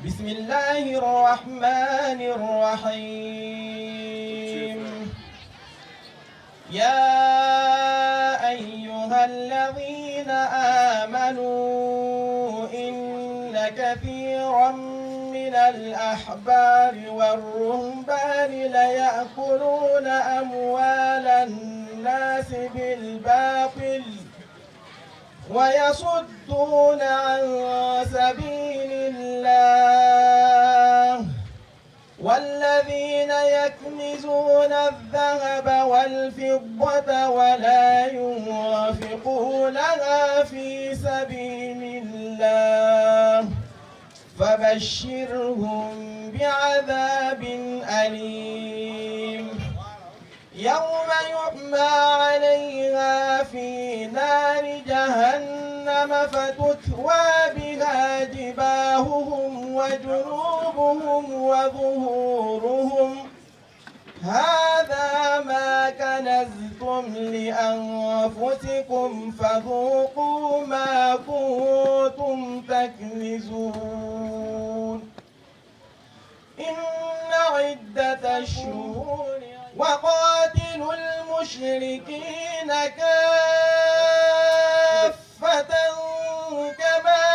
بسم الله الرحمن الرحيم يا أيها الذين آمنوا إن كثيرا من الأحبار والرهبان ليأكلون أموال الناس بالباطل ويصدون عن سبيل الله والذين يكنزون الذهب والفضة ولا ينفقونها في سبيل الله فبشرهم بعذاب أليم يوم يحمى عليها في نار جهنم فتكوى بها جباههم وجنوبهم وظهورهم هذا ما كنزتم لأنفسكم فذوقوا ما كنتم تكنزون إن عدة الشهور وقاتلوا المشركين كافة كما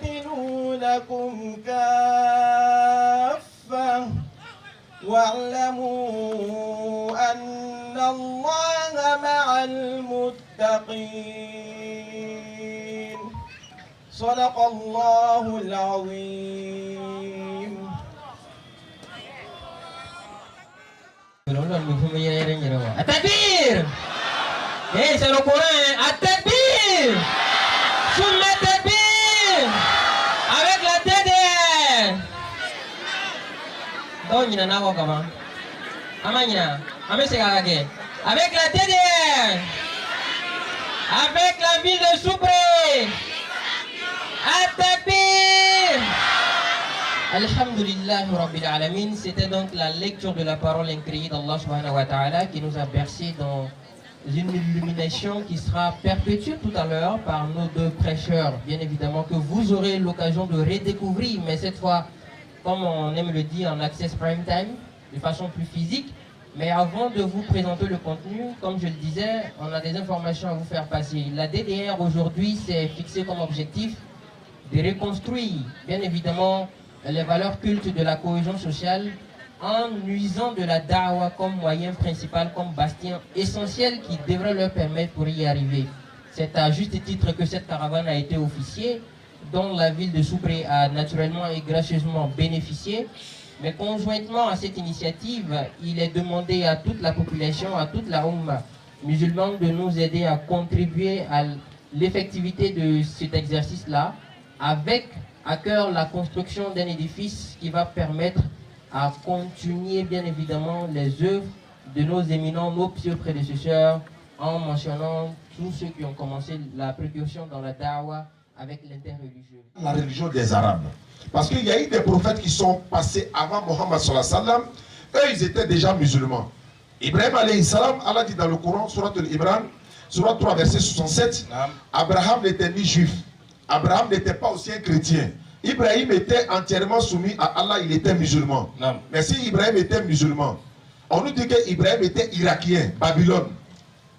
يقاتلونكم كافة واعلموا أن الله مع المتقين صدق الله العظيم. At-takbir! C'est le Coran. At-takbir! Soummet takbir! Avec la tête derrière. Donc, il y en a comment? Amanya. Avec la tête derrière. Avec la ville de Soupré. At-takbir! Alhamdulillah Rabbil Alamin, c'était donc la lecture de la parole incréée d'Allah subhanahu wa ta'ala qui nous a bercé dans une illumination qui sera perpétuée tout à l'heure par nos deux prêcheurs, bien évidemment, que vous aurez l'occasion de redécouvrir, mais cette fois, comme on aime le dire, en access prime time, de façon plus physique. Mais avant de vous présenter le contenu, comme je le disais, on a des informations à vous faire passer. La DDR aujourd'hui s'est fixée comme objectif de reconstruire, bien évidemment, les valeurs cultes de la cohésion sociale en nuisant de la da'wa comme moyen principal, comme bastion essentiel qui devrait leur permettre pour y arriver. C'est à juste titre que cette caravane a été officiée, dont la ville de Soubré a naturellement et gracieusement bénéficié. Mais conjointement à cette initiative, il est demandé à toute la population, à toute la Ummah musulmane de nous aider à contribuer à l'effectivité de cet exercice-là avec à cœur la construction d'un édifice qui va permettre à continuer bien évidemment les œuvres de nos éminents, nos pieux prédécesseurs, en mentionnant tous ceux qui ont commencé la précaution dans la da'wa avec l'interreligieux. La religion des Arabes. Parce qu'il y a eu des prophètes qui sont passés avant Mohammed sallallahu alayhi wa sallam. Eux, ils étaient déjà musulmans. Ibrahim alayhi salam, Allah dit dans le Coran, Surat al-Imran, Surat 3, verset 67, Abraham n'était ni juif. Abraham n'était pas aussi un chrétien. Ibrahim était entièrement soumis à Allah, il était musulman. Non. Mais si Ibrahim était musulman, on nous dit qu'Ibrahim était irakien, Babylone.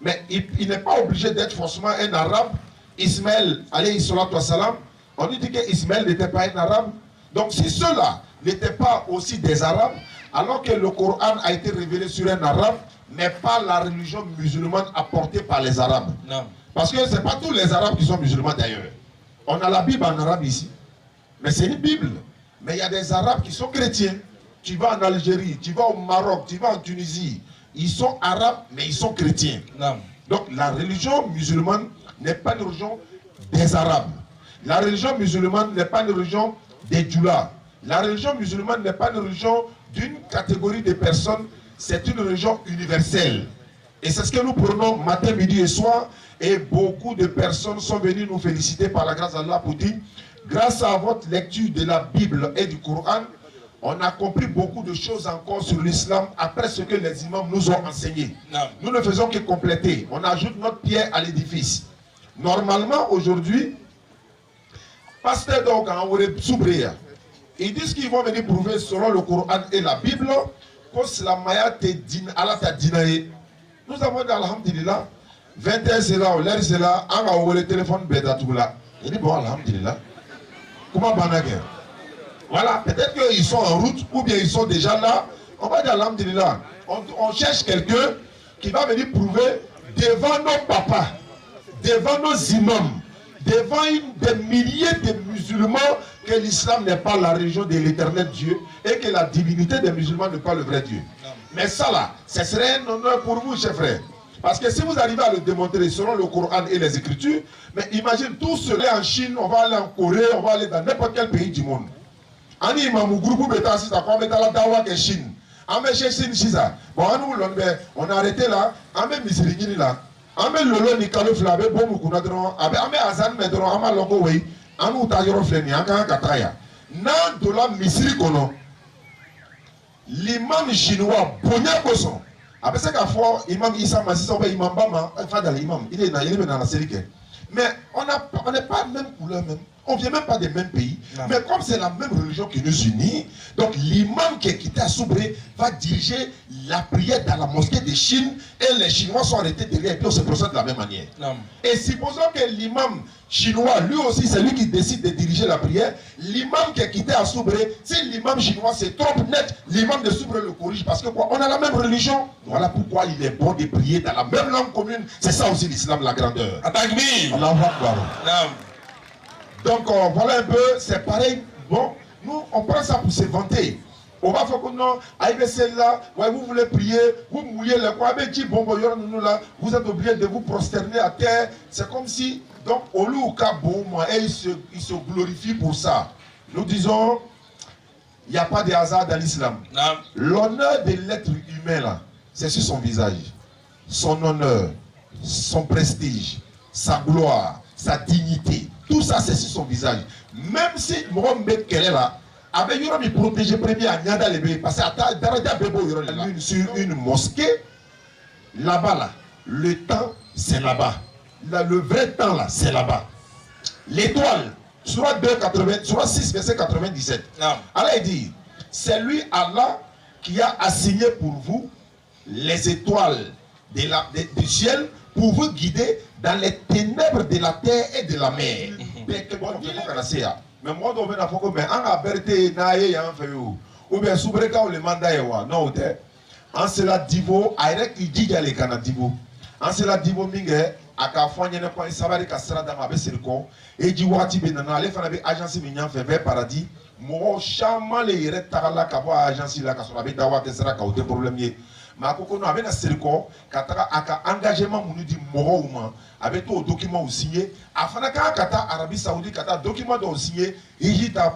Mais il n'est pas obligé d'être forcément un arabe. Ismaël, alayhi salatu wassalam, on nous dit qu'Ismaël n'était pas un arabe. Donc si ceux-là n'étaient pas aussi des arabes, alors que le Coran a été révélé sur un arabe, mais pas la religion musulmane apportée par les arabes. Non. Parce que ce n'est pas tous les arabes qui sont musulmans d'ailleurs. On a la Bible en arabe ici. Mais c'est une Bible. Mais il y a des arabes qui sont chrétiens. Tu vas en Algérie, tu vas au Maroc, tu vas en Tunisie. Ils sont arabes, mais ils sont chrétiens. Non. Donc la religion musulmane n'est pas une religion des arabes. La religion musulmane n'est pas une religion des djoulas. La religion musulmane n'est pas une religion d'une catégorie de personnes. C'est une religion universelle. Et c'est ce que nous prenons matin, midi et soir. Et beaucoup de personnes sont venues nous féliciter par la grâce d'Allah pour dire, grâce à votre lecture de la Bible et du Coran, on a compris beaucoup de choses encore sur l'islam après ce que les imams nous ont enseigné. Non. Nous ne faisons que compléter. On ajoute notre pierre à l'édifice. Normalement, aujourd'hui, pasteur donc en Soubré, Ils disent qu'ils vont venir prouver selon le Coran et la Bible que la Maya Allah t'a dîné. Nous avons dit Alhamdulillah, 21 c'est là, l'air c'est là, on a ouvert le téléphone, bêta tout là. Il dit bon, Alhamdulillah. Comment banaguer? Voilà, peut-être qu'ils sont en route ou bien ils sont déjà là. On va dire Alhamdulillah. On cherche quelqu'un qui va venir prouver devant nos papas, devant nos imams, devant des milliers de musulmans que l'islam n'est pas la religion de l'éternel Dieu et que la divinité des musulmans n'est pas le vrai Dieu. Mais ça là, ce serait un honneur pour vous, chers frères. Parce que si vous arrivez à le démontrer selon le Coran et les Écritures, mais imagine tout cela en Chine, on va aller en Corée, on va aller dans n'importe quel pays du monde. Ani imam groupe beta sisa kwa beta la dawa ke Chine. Ame chez Chine sisa. Bon on a arrêté là, ame misirigini là. Ame lolo ni kalo flabe bomu kuna dron, ame azan medron ama longo wei. Ame utayoro fleni anga kataya. Nan dola misiri kono. L'imam chinois bonya koson. Après ça, imam Issa Massi, on va imam Bama, imam, il est dans la série. Mais on n'est pas la même couleur même. On ne vient même pas des mêmes pays. Non. Mais comme c'est la même religion qui nous unit, donc l'imam qui est quitté à Soubré va diriger la prière dans la mosquée de Chine et les Chinois sont arrêtés derrière et puis on se procède de la même manière. Non. Et supposons que l'imam chinois, lui aussi, c'est lui qui décide de diriger la prière. L'imam qui est quitté à Soubré, si l'imam chinois se trompe net, l'imam de Soubré le corrige parce que quoi, on a la même religion. Voilà pourquoi il est bon de prier dans la même langue commune. C'est ça aussi l'islam, la grandeur. Allahu Akbar. Donc voilà un peu, c'est pareil. Bon, nous on prend ça pour se vanter. On va faire que non, arrivez celle-là, ouais, vous voulez prier, vous mouillez le quoi, mais dit bon, nous là, vous êtes obligé de vous prosterner à terre. C'est comme si, donc, au lieu où il se glorifie pour ça. Nous disons, il n'y a pas de hasard dans l'islam. L'honneur de l'être humain là, c'est sur son visage, son honneur, son prestige, sa gloire, sa dignité. Tout ça, c'est sur son visage. Même si Mohamed Kelela avait eu protégé premier à Nyanda Lebe, parce que sur une mosquée, là-bas, là, le temps, c'est là-bas. Le vrai temps, là, c'est là-bas. L'étoile, Surah 6, verset 97. Allah il dit, c'est lui, Allah, qui a assigné pour vous les étoiles du ciel pour vous guider dans les ténèbres de la terre et de la mer. Mais moi, je vais vous dire, ou bien soubreka ou le mandat non en cela divo airek idija le kana divo en cela divo minge aka fanya ne kwa sabari kasra da mabe sirko e ji wati be nana le fana be agence mi nyan fe vers paradis mo chama le yere takala ka bo agence la ka so be dawa ke sera ka o te problème ye ma koko no abe na sirko kataka aka engagement munu di mo uma abe to document o signé afana ka kata Arabie Saoudite kata document do signé e ta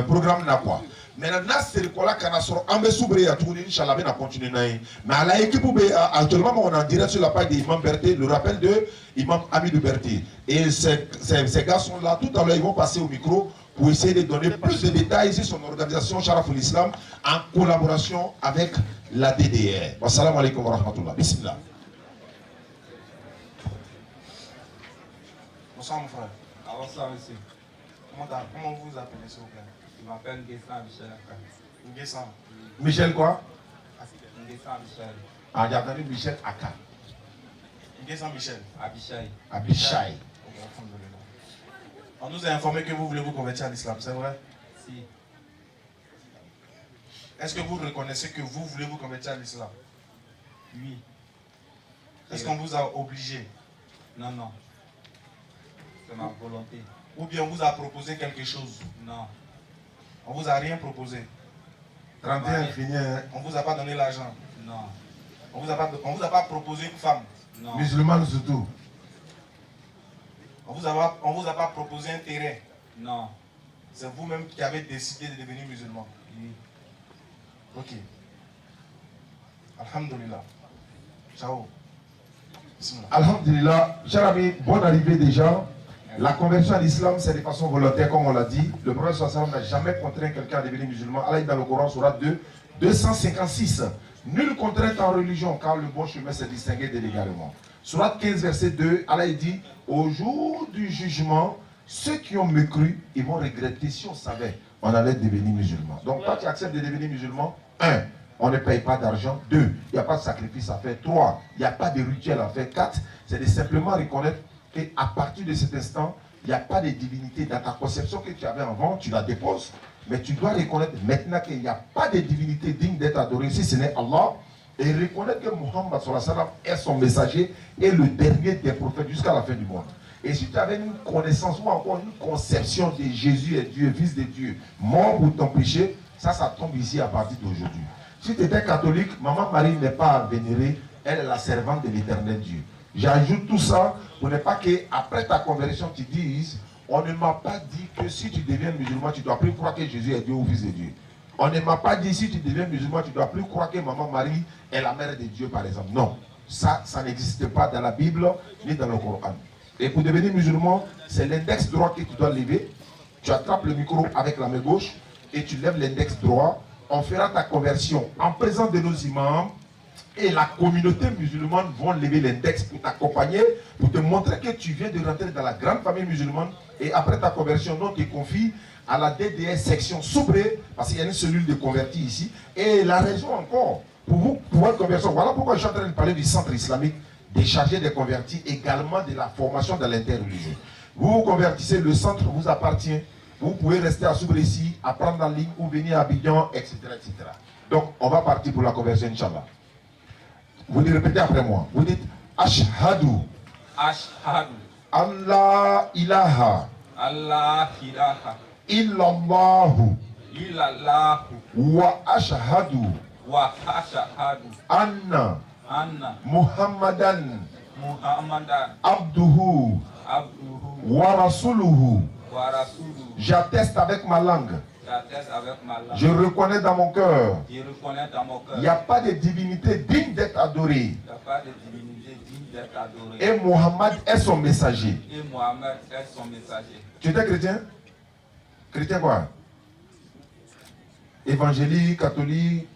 programme na quoi. Maintenant, c'est le cas qu'on a sur Ambesoubré à tourner, Inch'Allah, on a continué. Mais à l'équipe, actuellement, on est en direct sur la page d'Imam Berté, le rappel de Imam Amidou Berté. Et ces gars sont là, tout à l'heure, ils vont passer au micro pour essayer de donner plus de détails sur son organisation Sharaful Islam en collaboration avec la DDR. Wassalamu alaikum wa rahmatullah. Bismillah. Bonsoir, mon frère. Bonsoir, monsieur. Comment vous vous appelez, s'il vous plaît? Je m'appelle Nguessan Michel. Nguessan. Michel quoi? Nguessan Michel. Ah, j'ai entendu Michel Aka. Nguessan Michel. Abishai. Abishai. On nous a informé que vous voulez vous convertir à l'islam, c'est vrai? Si. Est-ce que vous reconnaissez que vous voulez vous convertir à l'islam? Oui. Est-ce qu'on vous a obligé? Non, non. C'est ma volonté. Ou bien on vous a proposé quelque chose? Non. On vous a rien proposé? 31 fini. On vous a pas donné l'argent? Non. On vous a pas proposé une femme? Non. Musulman surtout. On vous a pas proposé un terrain? Non. C'est vous-même qui avez décidé de devenir musulman? Oui. Ok. Alhamdulillah. Ciao. Bismillah. Alhamdulillah, cher ami, bonne arrivée déjà. La conversion à l'islam, c'est de façon volontaire, comme on l'a dit. Le prophète sallallahu n'a jamais contraint quelqu'un à devenir musulman. Allah dit dans le Coran, Surah 2, 256. Nulle contrainte en religion, car le bon chemin s'est distingué de l'égarement. Surah 15, verset 2, Allah dit, au jour du jugement, ceux qui ont mécru, ils vont regretter. Si on savait, on allait devenir musulman. Donc quand tu acceptes de devenir musulman, 1, on ne paye pas d'argent. 2, il n'y a pas de sacrifice à faire. 3, il n'y a pas de rituel à faire. 4, c'est de simplement reconnaître qu'à partir de cet instant, il n'y a pas de divinité. Dans ta conception que tu avais avant, tu la déposes. Mais tu dois reconnaître maintenant qu'il n'y a pas de divinité digne d'être adorée si ce n'est Allah. Et reconnaître que Muhammad est son messager et le dernier des prophètes jusqu'à la fin du monde. Et si tu avais une connaissance ou encore une conception de Jésus est Dieu, fils de Dieu, mort pour ton péché, ça tombe ici à partir d'aujourd'hui. Si tu étais catholique, Maman Marie n'est pas vénérée, elle est la servante de l'éternel Dieu. J'ajoute tout ça pour ne pas qu'après ta conversion, tu dises, on ne m'a pas dit que si tu deviens musulman, tu dois plus croire que Jésus est Dieu ou fils de Dieu. On ne m'a pas dit si tu deviens musulman, tu dois plus croire que Maman Marie est la mère de Dieu, par exemple. Non, ça n'existe pas dans la Bible ni dans le Coran. Et pour devenir musulman, c'est l'index droit que tu dois lever. Tu attrapes le micro avec la main gauche et tu lèves l'index droit. On fera ta conversion en présence de nos imams et la communauté musulmane vont lever l'index pour t'accompagner, pour te montrer que tu viens de rentrer dans la grande famille musulmane. Et après ta conversion, on te confie à la DDS section Soubré, parce qu'il y a une cellule de convertis ici. Et la raison encore, pour votre conversion, voilà pourquoi je suis en train de parler du centre islamique, des chargés des convertis, également de la formation dans l'interreligieux. Vous vous convertissez, le centre vous appartient. Vous pouvez rester à Soubré ici, apprendre en ligne ou venir à Abidjan, etc., etc. Donc, on va partir pour la conversion, Inch'Allah. Vous le répétez après moi. Vous dites Ashhadu. Ashhadu. Allah ilaha. Allah ilaha. Illallahu. Illallahu. Wa ashhadu. Wa ashhadu. Anna. Anna. Muhammadan. Muhammadan. Abduhu. Abduhu. Wa rasuluhu. Wa rasuluhu. J'atteste avec ma langue. J'atteste avec ma langue. Je reconnais dans mon cœur. Je reconnais dans mon cœur. Il n'y a pas de divinité digne d'être adorée. Il n'y a pas de divinité digne d'être adorée. Et Muhammad est son messager. Et Mohammed est son messager. Tu étais chrétien? Chrétien quoi? Évangélique, catholique?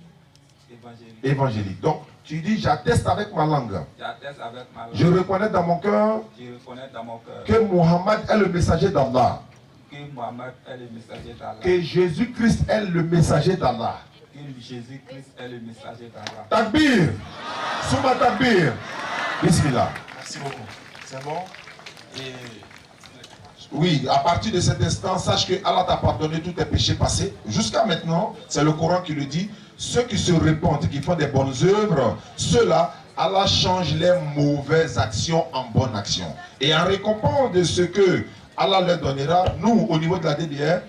Évangélique. Évangélique. Donc, tu dis, j'atteste avec ma langue. J'atteste avec ma langue. Je reconnais dans mon cœur Je reconnais dans mon cœur que Muhammad est le messager d'Allah. que Mohammed est le messager d'Allah. Que Jésus-Christ est le messager d'Allah. Que Jésus-Christ est le messager d'Allah. Takbir! Souma takbir! Bismillah. Merci beaucoup. C'est bon? Et Oui, à partir de cet instant, sache que Allah t'a pardonné tous tes péchés passés. Jusqu'à maintenant, c'est le Coran qui le dit. Ceux qui se répandent, qui font des bonnes œuvres, ceux-là, Allah change les mauvaises actions en bonnes actions. Et en récompense de ce que Allah leur donnera, nous, au niveau de la DDR,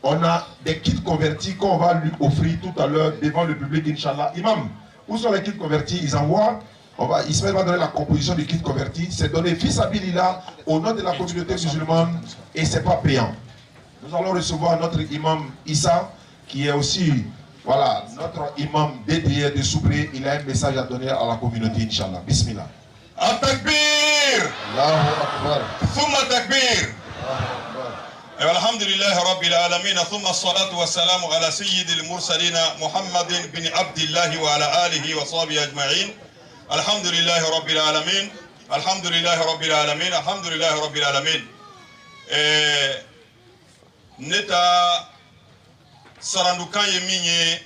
on a des kits convertis qu'on va lui offrir tout à l'heure devant le public, Inch'Allah. Imam, où sont les kits convertis? Ils envoient. Ismaël va donner la composition du kit converti. C'est donné fils Abilillah au nom de la communauté musulmane et c'est pas payant. Nous allons recevoir notre imam Issa, qui est aussi, voilà, notre imam DDR de Soubré. Il a un message à donner à la communauté, Inch'Allah. Bismillah. التكبير Allahu Akbar. ثم التكبير الحمد لله رب العالمين ثم الصلاة والسلام على سيد المرسلين محمد بن عبد الله وعلى آله وصحبه أجمعين الحمد لله رب العالمين الحمد لله رب العالمين الحمد لله رب العالمين نتا سراندوكان يميني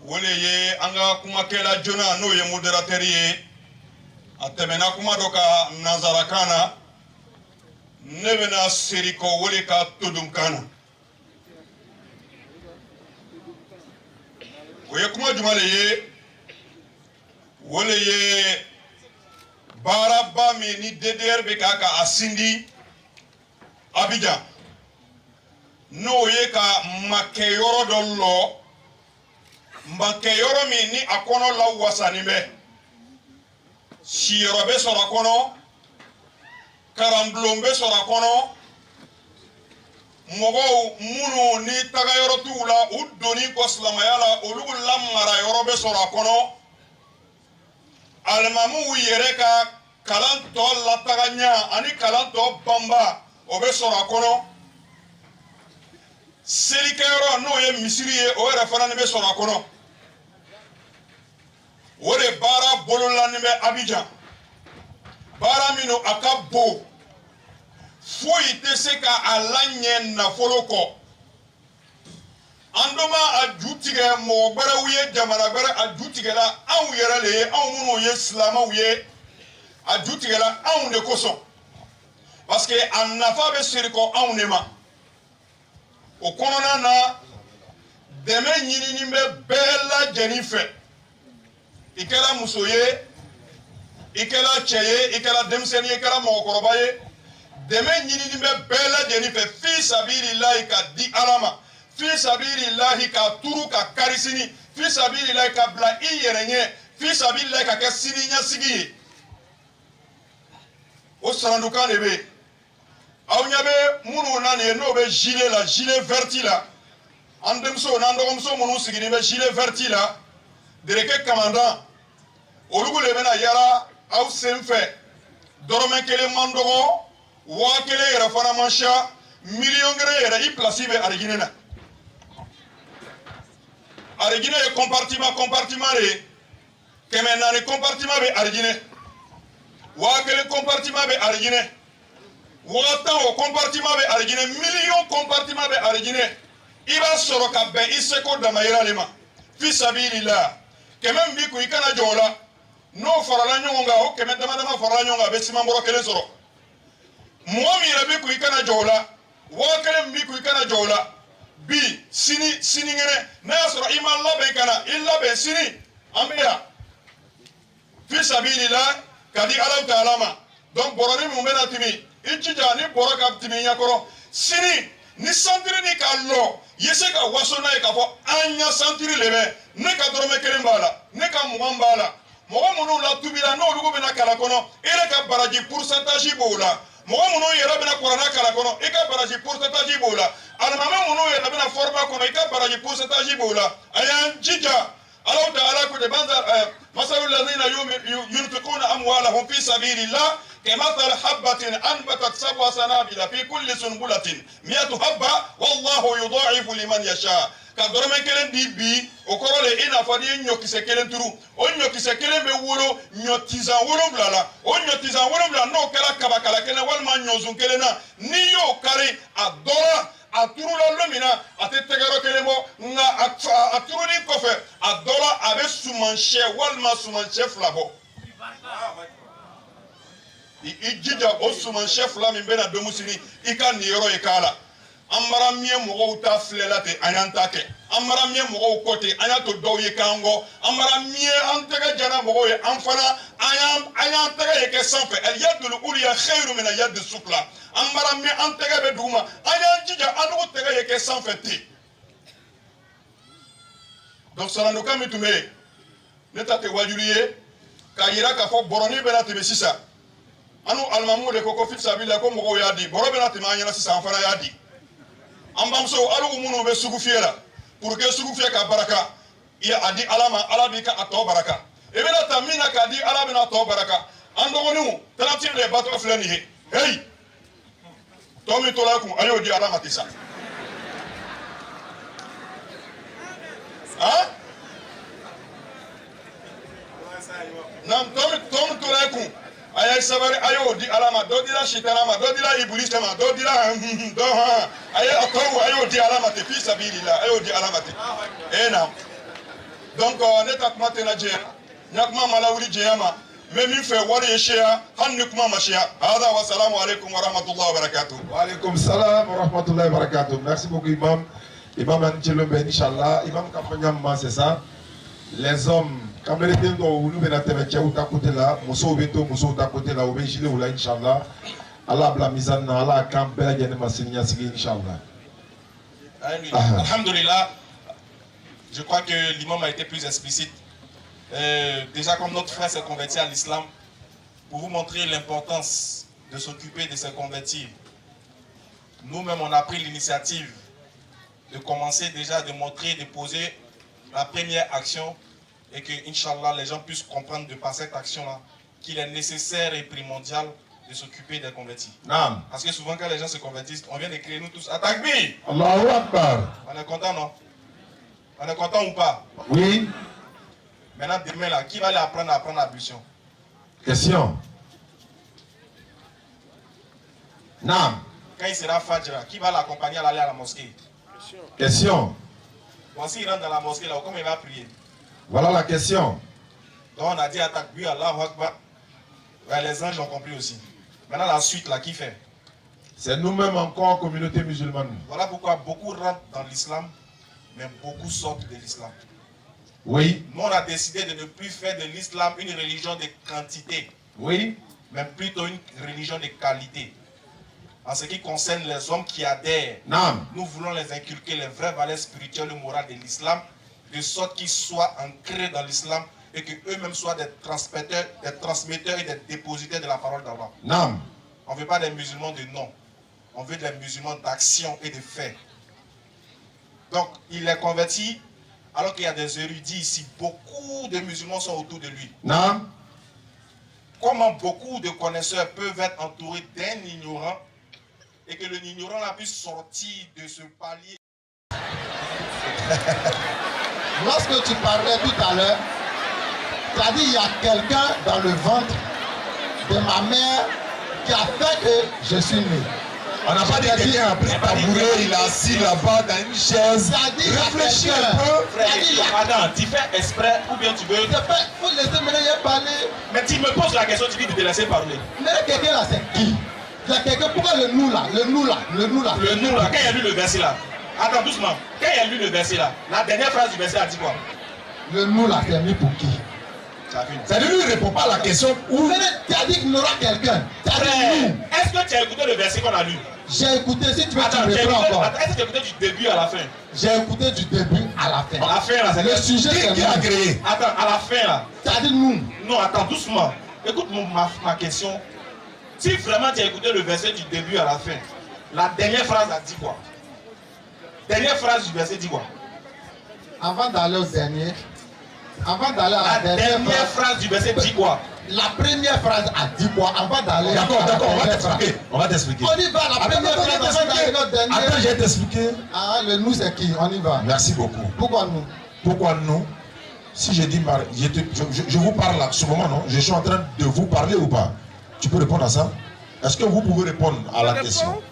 ولي أنغا كما كلا جنا نو يمودراتري أتمنى كما دوكا نزاركانا نبنا سيريكو وليكا تدومكانا ويكما جمالي ولي بارابا ميني ديدير بكاكا أسيندي أبيجان no yeka makeyoro dollo makeyoro mi ni akono la wasani be siyoro be sora kono karamblombe sora kono mogo munu ni tagayoro tuula uddoni ko slamayala olugu lamara yoro be sora kono almamu yereka kalanto la taganya ani kalanto bamba obe sora kono Selikero no ye misiri ye o yɛrɛ fana ni bɛ sɔrɔ a kɔnɔ o de baara bolola ni bɛ Abidjan baara min a ka bon foyi tɛ se ka a laɲɛ nafolo kɔ. An dɔ ma a ju tigɛ mɔgɔ wɛrɛw ye, jamana wɛrɛ a ju tigɛla anw yɛrɛ de ye, anw minnu ye silamɛw ye, a ju tigɛla anw de kosɔn. Parce que a nafa bɛ siri kɔ anw de ma. O kɔnɔna na dɛmɛ ɲinini bɛ bɛɛ lajɛlen fɛ. I kɛra muso ye, i kɛra cɛ ye, i kɛra denmisɛnnin ye, i kɛra mɔgɔkɔrɔba ye, dɛmɛ ɲinini bɛ bɛɛ lajɛlen fɛ fi sabilillahi ka di Ala ma, fi sabilillahi ka turu ka kari sini, fi sabilillahi ka bila i yɛrɛ ɲɛ, fi sabilillahi ka kɛ sini ɲɛsigi ye. O sarandukan de bɛ yen. Aw ɲɛ bɛ minnu na nin ye n'o bɛ gilet la, gilet vert la, an denmuso n'an dɔgɔmuso minnu sigilen bɛ gilet vert la, dereke commandant, olu de bɛna yala aw senfɛ, dɔrɔmɛ kelen man dɔgɔ, 1000 yɛrɛ fana man ca, 1,000,000 yɛrɛ i place bɛ Arijinɛ na. Arijinɛ ye compartiment de ye, 400 compartiment bɛ Arijinɛ, 1000 compartiment bɛ Arijinɛ. 10 o compartiment bɛ Arijinɛ, 1,000,000 compartiment bɛ Arijinɛ. I b'a sɔrɔ ka bɛn i seko damayira de ma. Fi sabilillah. 100 min b'i kun i kana jɔ o la. N'o farala ɲɔgɔn kan, o 100 dama farala ɲɔgɔn kan, a bɛ siman bɔrɔ 1 sɔrɔ. Mɔgɔ min yɛrɛ b'i kun i kana jɔ o la, 1000 min b'i kun i kana jɔ o la. Bi sinikɛnɛ n'a y'a sɔrɔ i ma labɛn ka na, i labɛn sini an bɛ yan. Fi sabilillah ka di Alahu Taala ma. Donc bɔrɔnin min bɛna timi, i jija ni bɔrɔ ka timi ɲɛkɔrɔ. Sini ni santiri ni ka lɔ, i ye se ka waso n'a ye k'a fɔ an ɲa santiri le bɛ, ne ka dɔrɔmɛ 1 b'a la, ne ka 20 b'a la. Mɔgɔ minnu latubila n'olu bɛna kala kɔnɔ, e yɛrɛ ka baraji pourcentage b'o la. Mɔgɔ minnu yɛrɛ bɛna kuranna kala kɔnɔ, i ka baraji pourcentage b'o la. Alimami minnu yɛrɛ bɛna format kɔnɔ, i ka baraji pourcentage b'o la. A y'an jija. Alahu Taala ko de masalul ladhina yunfiquna amwalahum fi sabilillah كمثل حبة أنبتت 7 سنابل في كل سنبلة 100 حبة والله يضاعف لمن يشاء. Ka dɔrɔmɛ 1 di bi, o kɔrɔ de i n'a fɔ n'i ye ɲɔkisɛ 1 turu, o ɲɔkisɛ 1 bɛ wolo ɲɔtisan 7 la, o ɲɔtisan 7 n'o kɛra kabakala 1 walima ɲɔzun 1 na, n'i y'o kari a dɔra, a turula don min na a tɛ tɛgɛrɛ 1 bɔ, nka a turuli kɔfɛ a dɔra a bɛ sumansiyɛ walima sumansiyɛ 2 bɔ. I jija o sumansiyɛ 2 min bɛna domu sini i ka nin yɔrɔ ye k'a la. An mara min ye mɔgɔw ta filɛla ten an y'an ta kɛ, an mara min ye mɔgɔw kɔ ten an y'a to dɔw ye k'an kɔ, an mara min ye an tɛgɛ jana mɔgɔw ye an fana an y'an tɛgɛ ye kɛ sanfɛ, al-yadul ulya khairu min al-yadi sufla. An mara min an tɛgɛ bɛ duguma an y'an jija an n'u tɛgɛ ye kɛ sanfɛ ten. Donc sarandukan min tun bɛ yen ne ta tɛ wajuli ye k'a yira k'a fɔ bɔrɔnin bɛna tɛmɛ sisan. Anu alimamuw de ko fi sabilillah ko mɔgɔw y'a di, bɔrɔ bɛna tɛmɛ an ɲɛna sisan an fana y'a di. An bamuso alu minnu bɛ sugu fiyɛ la pour que sugu fiyɛ ka baraka, i a di Ala ma, Ala b'i ka a tɔ baraka. I bɛna ta min na k'a di Ala bɛna a tɔ baraka. An dɔgɔninw 31 de bato filɛ nin ye, hey tɔ min tora kun a y'o di Ala ma ten sa. Han? Na tɔ min tora kun a ye sabari a y'o di Ala ma, dɔ dira sitana ma, dɔ dira ibulisa ma, dɔ dira dɔ han, a ye a tɔw a y'o di Ala ma ten fi sabilillah, a y'o di Ala ma ten. Na donc ne ta kuma tɛna jɛya, n ka kuma ma lawuli jɛya ma, n bɛ min fɛ wari ye seya hali ni kuma ma seya. Hada wa salamu alaikum wa rahmatullahi wa barakatuh. Wa alaikum salam wa rahmatullahi wa barakatuh. Merci beaucoup Imam. Imam Ancelombe, Inch'Allah. Imam Kapanyama, c'est ça. Les hommes. Quand les gens ont eu la télé, ou ta côté là, Mousso Beto, Mousso ta côté là, ou Béjilé ou là, Inch'Allah. Allah bla misane, Allah camp bela gene masiniya sigi, Inch'Allah. Alhamdulillah, je crois que l'imam a été plus explicite. Déjà, comme notre frère s'est converti à l'islam, pour vous montrer l'importance de s'occuper de se convertir, nous-mêmes, on a pris l'initiative de commencer déjà, de montrer, de poser la première action et que, Inch'Allah, les gens puissent comprendre de par cette action-là qu'il est nécessaire et primordial de s'occuper des convertis. Naam. Parce que souvent, quand les gens se convertissent, on vient de créer nous tous. Atakbir! Allahu Akbar. On est content, non? On est content ou pas? Oui. Maintenant, demain, là, qui va aller apprendre à prendre l'ablution? Question. Naam. Quand il sera Fajr, qui va l'accompagner à aller à la mosquée? Question. Bon, s'il rentre dans la mosquée, là, comment il va prier? Voilà la question. Donc on a dit à Takbir, Allahu Akbar. Ouais, les anges ont compris aussi. Maintenant la suite là, qui fait? C'est nous-mêmes encore, communauté musulmane. Voilà pourquoi beaucoup rentrent dans l'islam, mais beaucoup sortent de l'islam. Oui. Nous on a décidé de ne plus faire de l'islam une religion de quantité, Oui. mais plutôt une religion de qualité. En ce qui concerne les hommes qui adhèrent, Naam. nous voulons les inculquer les vraies valeurs spirituelles et morales de l'islam, de sorte qu'ils soient ancrés dans l'islam et qu'eux-mêmes soient des transmetteurs et des dépositaires de la parole d'Allah. Naam. On ne veut pas des musulmans de nom, on veut des musulmans d'action et de fait. Donc, il est converti, alors qu'il y a des érudits ici. Beaucoup de musulmans sont autour de lui. Naam. Comment beaucoup de connaisseurs peuvent être entourés d'un ignorant et que l'ignorant a pu sortir de ce palier? Lorsque tu parlais tout à l'heure, tu as dit il y a quelqu'un dans le ventre de ma mère qui a fait que je suis né. On n'a pas dit quelqu'un a pris tabouret, il est assis là-bas dans une chaise. Réfléchis un peu. Frère, attends, tu fais exprès ou bien tu veux... Il faut laisser Ménéa parler. Mais tu me poses la question, tu dis de te laisser parler. Mais quelqu'un là, c'est qui? Il y a quelqu'un, pourquoi le nous là? Le nous là, le nous là. Le nous là, quand il a lu le verset là, attends doucement, quand il a lu le verset là, la dernière phrase du verset a dit quoi? Le nous là, c'est mis pour qui? C'est-à-dire, lui, il ne répond pas à la question où. Tu as dit qu'il y aura quelqu'un. Tu as dit nous. Est-ce que tu as écouté le verset qu'on a lu? J'ai écouté, si tu veux, Attends, tu me reprends encore. est-ce que tu as écouté du début à la fin? J'ai écouté du début à la fin. À la fin là, c'est Le sujet, c'est Qui a nous. créé? Attends, à la fin là. Tu as dit nous. Non, attends, doucement. Écoute ma question. Si vraiment tu as écouté le verset du début à la fin, la dernière phrase a dit quoi? Dernière phrase du verset dit quoi? Avant d'aller au dernier, avant d'aller à La dernière phrase du verset dit quoi? La première phrase a dit quoi? Avant d'aller D'accord, à la d'accord, on va dernière phrase. t'expliquer. On va t'expliquer. On y va, la première phrase avant d'aller au dernier. Attends, je vais t'expliquer. Ah, le nous c'est qui? On y va. Merci beaucoup. Pourquoi nous? Pourquoi non? Si je dis, je vous parle là, ce moment, non? Je suis en train de vous parler ou pas? Tu peux répondre à ça? Est-ce que vous pouvez répondre à la question?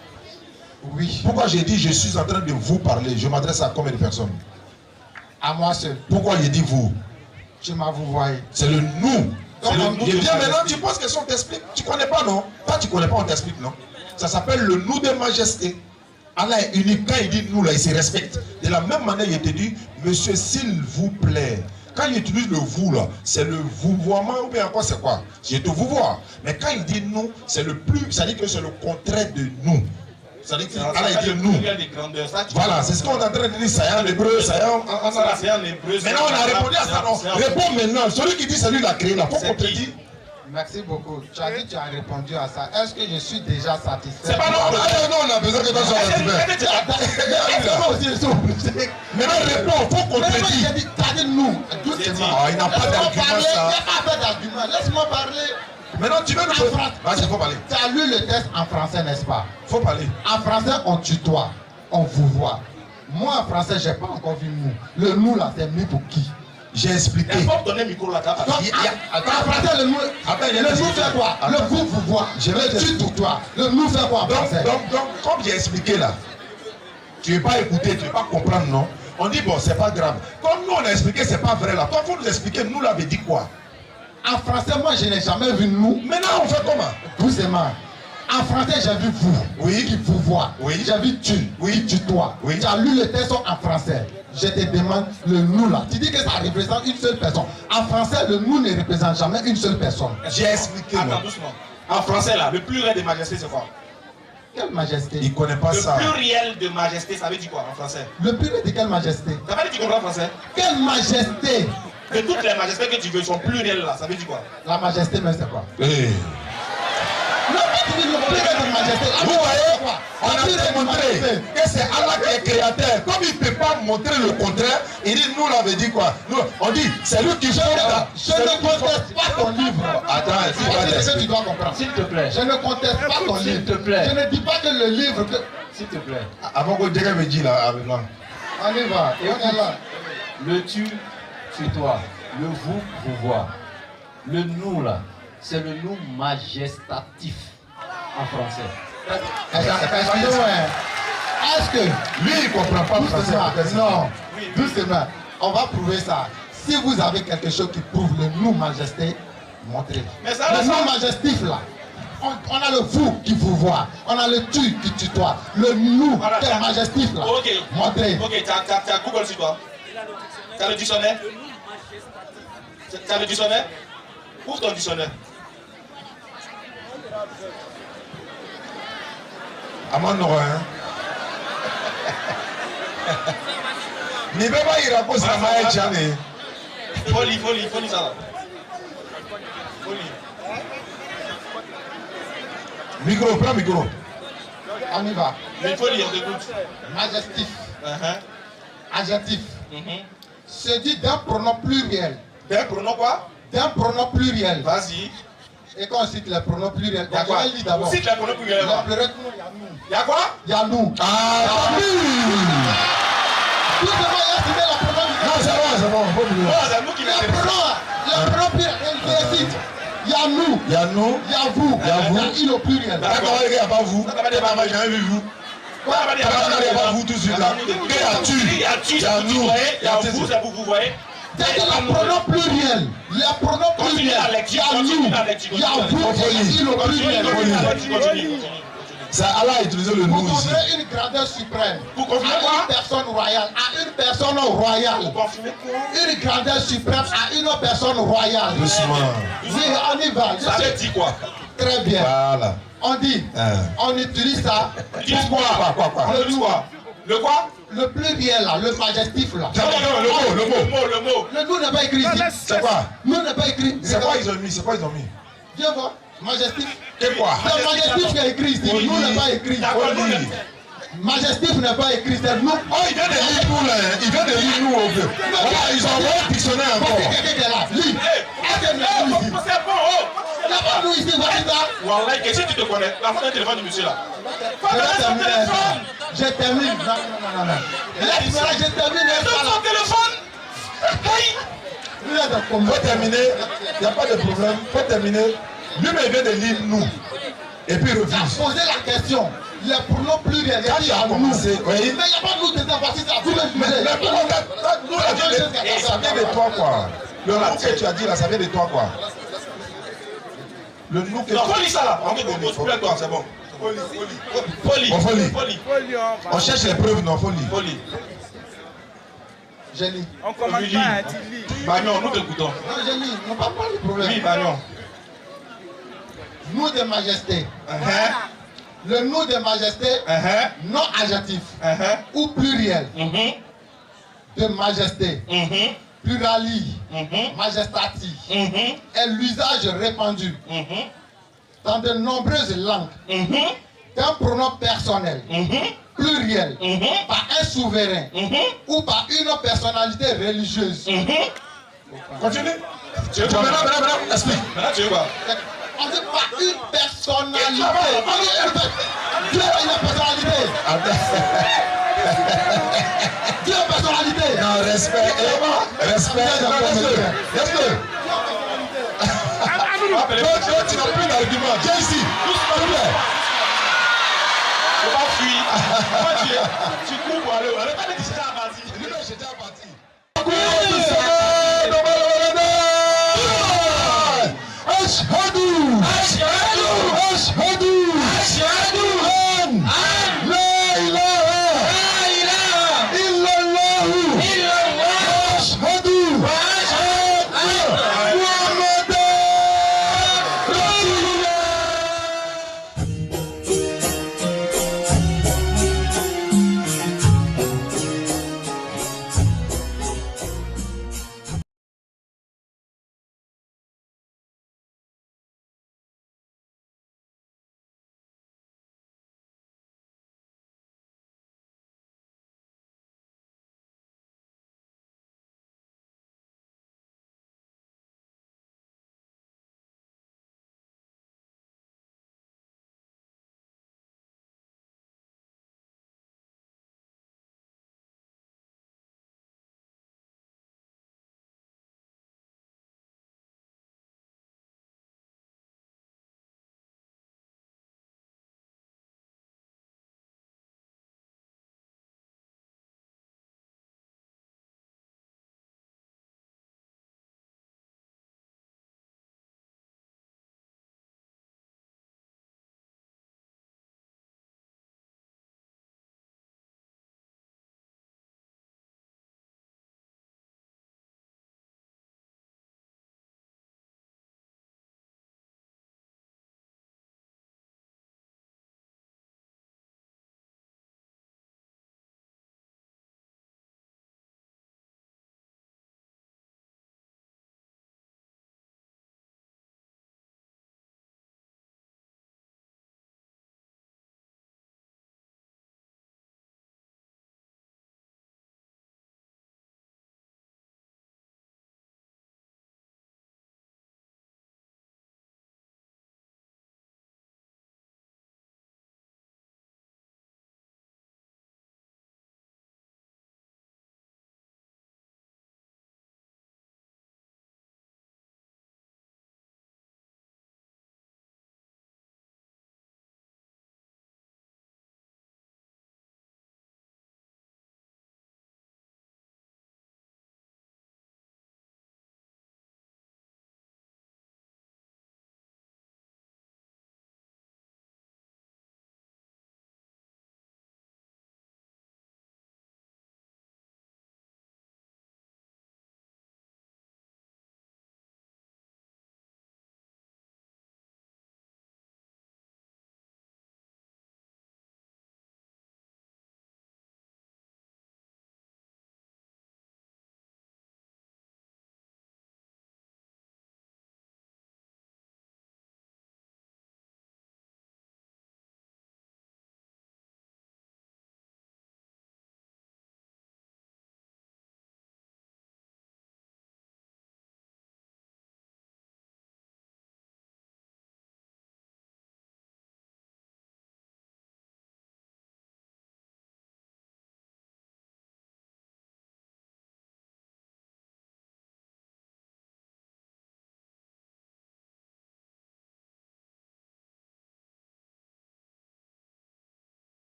Oui. Pourquoi j'ai dit je suis en train de vous parler? Je m'adresse à combien de personnes? À moi seul. Pourquoi j'ai dit vous? Tu m'as vous voyez. C'est le nous. C'est le nous Je de viens majesté. maintenant, tu poses question, on t'explique. Tu connais pas, non? Toi, tu connais pas, on t'explique, non? Ça s'appelle le nous de majesté. Allah est unique. Quand il dit nous, là, il se respecte. De la même manière, il te dit, monsieur, s'il vous plaît. Quand il utilise le vous, là, c'est le vouvoiement ou bien quoi, c'est quoi? Je te vous vois. Mais quand il dit nous, c'est le plus, ça dit que c'est le contraire de nous. Ça dit que Allah, il dit nous. Voilà, c'est ce qu'on est en train de dire, ça y est en hébreu, ça y est en arabe. Maintenant, on a répondu à ça, non? Réponds maintenant. Celui qui dit c'est lui qui l'a créé, là. Faut qu'on te dise. Merci beaucoup. Tu as dit que tu as répondu à ça. Est-ce que je suis déjà satisfait? C'est pas non, on a besoin que toi sois satisfait. Maintenant, réponds, faut qu'on te dise. J'ai dit, tu as dit nous. Doucement. Il n'a pas d'argument, ça. Il n'y a pas d'argument. Laisse-moi parler. Maintenant, tu veux nous faire. Vas-y, faut parler. Tu as lu le texte en français, n'est-ce pas? Faut parler. En français, on tutoie, on vous voit. Moi, en français, je n'ai pas encore vu nous. Le nous, là, c'est mis pour qui? J'ai expliqué. Il faut donner le micro là. En français, le nous, le nous fait quoi? Le vous voit. Le tu tutoie. Le nous fait quoi en français? Donc, comme j'ai expliqué là, tu ne veux pas écouter, tu ne veux pas comprendre, non? On dit, bon, c'est pas grave. Comme nous, on a expliqué, c'est pas vrai là. Toi, il faut nous expliquer, nous, l'avait dit quoi? En français, moi, je n'ai jamais vu nous. Maintenant, on fait comment? Doucement. En français, j'ai vu vous. Oui. Qui vous voit. Oui. J'ai vu tu. Oui. Tu toi. Oui. Tu as lu le texte en français. Je te demande le nous là. Tu dis que ça représente une seule personne. En français, le nous ne représente jamais une seule personne. J'ai expliqué. Attends doucement. En français là, le pluriel de majesté c'est quoi? Quelle majesté? Il ne connaît pas ça. Le pluriel de majesté, ça veut dire quoi en français? Le pluriel de quelle majesté? Ça veut dire tu comprends en français? Quelle majesté? De toutes les majestés que tu veux, son pluriel là, ça veut dire quoi? La majesté, mais c'est quoi? Hey. Non, tu dis le pluriel de majesté. Vous voyez, on a démontré que c'est Allah qui est créateur. Comme il ne peut pas montrer le contraire, il dit nous l'avait dit quoi? Nous, on dit c'est lui qui fait ça. Je ne conteste pas ton livre. Attends, C'est ce que tu dois comprendre. S'il te plaît. Je ne conteste pas ton livre. S'il te plaît. Je ne dis pas que le livre. S'il te plaît. Avant que Dieu me dise là, avec moi. On y va. Et on est là. Le tu, toi. Le vous voit. Le nous là, c'est le nous majestatif en français. Excusez-moi. Est-ce que... Lui, il ne comprend pas le français. peut-être. Non, doucement. On va prouver ça. Si vous avez quelque chose qui prouve le nous majesté, montrez. Mais ça, Le nous majestif là. On a le vous qui vous voit. On a le tu qui tutoie. Le nous Voilà, qui est majestif là. Ok. Montrez. Ok, tu as Google sur toi. Tu as le dictionnaire. Tu as le dictionnaire. Ouvre ton dictionnaire. Amand Noro, hein. Ni bɛɛ b'a yira ko silamɛya ye tiɲɛ de ye. Folie ça là. Folie. Micro, prends micro. On y va. Mais folie, on t'écoute. Majestif. Uh-huh. Adjectif. Se dit d'un pronom pluriel. D'un pronom quoi? D'un pronom pluriel. Vas-y. Et quand on cite les pronoms pluriels, Il y a quoi? je vais lire d'abord. Cite les pronoms pluriels. Le pluriel, il y a nous. Il y a quoi? Il y a nous. Ah, oui. Tout le monde a cité le pronom Non, c'est bon, faut oublier. Oh, c'est nous qui les le pronom pluriel, je cite. Il y a nous. Il y a nous. Il y a vous. Il y a vous. Il y a il au pluriel. D'accord, il n'y a pas vous. Il n'y a jamais vu vous. Il n'y a pas vous tout de suite là. Il y a tu. Il y a tu, Il y a nous. il y a vous, c'est vous voyez. C'est le pronom pluriel. Les pronoms Continue pluriels. la Il y lecture, a continue nous. la lecture. Il y a vous. Il y a au pluriel. Continue. C'est Allah a utilisé le Vous nous ici. confirmez une grandeur suprême Vous confirmez à quoi? une personne royale, à une personne royale. Confirmez quoi? Une grandeur suprême à une personne royale. Doucement. Oui, on y va. Ça veut dire quoi? Très bien. Voilà. On dit, on utilise ça. Dis quoi? Quoi? Le quoi? Le quoi? Le pluriel là, le majestif là. Non, le mot. Le nous n'est pas écrit ici. C'est quoi? Nous n'est pas écrit. C'est quoi ils ont mis? C'est quoi ils ont mis? Viens voir. Majestif. C'est quoi? C'est majestif qui est écrit ici. Nous n'est pas écrit. Majestif n'est pas écrit. C'est nous. Oh, il vient de lire nous là. Il vient de lire nous au bleu. Voilà, ils ont envoyé un dictionnaire encore. Quelqu'un qui est là. Lis. Est-ce que nous ici? C'est bon, oh! Il n'y a pas nous ici. Voici ça. Wallah, qu'est-ce que tu te connais? La fin du téléphone du monsieur là. Je vais terminer ça. Je termine. Non. Laisse-moi, je termine ça Donne là. son téléphone! Hey! Lui est de combat. Faut terminer. Il n'y a pas de problème. Faut terminer. Lui-même il vient de lire nous. Et puis il Il a refuse. posé la question. Les pronoms pluriels. Quand il a commencé, oui. Mais il n'y a pas de nous dedans. Voici ça. Vous le faites. Mais pourquoi nous la vie, ça vient de toi quoi. Le nom que tu as dit là, ça vient de toi quoi. Le nom que Non, faut lire ça là. On te pose plus toi, c'est bon. Folie. Bon, folie. Folie. On cherche les preuves, non, faut lire. Folie. Je lis. On commande pas, tu lis. Bagnon, nous t'écoutons. Non, je lis. On ne parle pas du problème. Oui, Bagnon. Nous de majesté. Uh-huh. Le nous de majesté, Uh-huh. non adjectif Uh-huh. ou pluriel Mhm. de majesté, Mhm. plurali, Mhm. majestati, Mhm. est l'usage répandu Mhm. dans de nombreuses langues Mhm. d'un pronom personnel, Mhm. pluriel, Mhm. par un souverain Mhm. ou par une personnalité religieuse. Mhm. Continue. Tu veux quoi? Maintenant, explique. Maintenant, tu veux quoi? On dit par une personnalité. On dit Dieu a une personnalité. Dieu a une personnalité. Non, respect. Respect. Laisse-le. Non, tu n'as plus d'argument. Viens ici. S'il te plaît. Faut pas fuir. Moi, tu cours